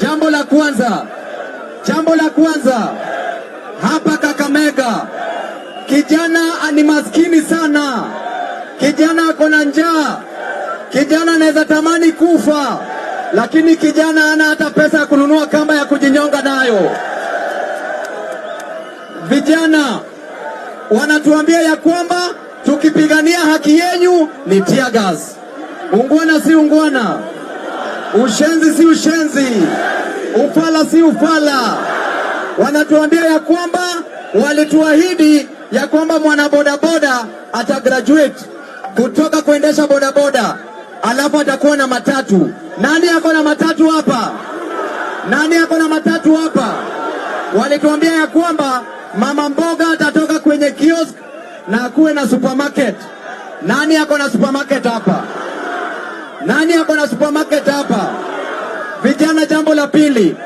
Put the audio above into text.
Jambo la kwanza hapa Kakamega, kijana ni maskini sana, kijana ako na njaa, kijana anaweza tamani kufa, lakini kijana hana hata pesa ya kununua kamba ya kujinyonga nayo. Vijana wanatuambia ya kwamba tukipigania haki yenu ni tear gas. Ungwana si ungwana, ushenzi si ushenzi, ufala si ufala. Wanatuambia ya kwamba walituahidi ya kwamba mwana bodaboda atagraduate kutoka kuendesha bodaboda, alafu atakuwa na matatu. Nani ako na matatu hapa? Nani ako na matatu hapa? Walituambia ya kwamba mama mboga atatoka kwenye kiosk na akuwe na supermarket. Nani ako na supermarket hapa? Nani ako na supermarket hapa? Vijana, jambo la pili,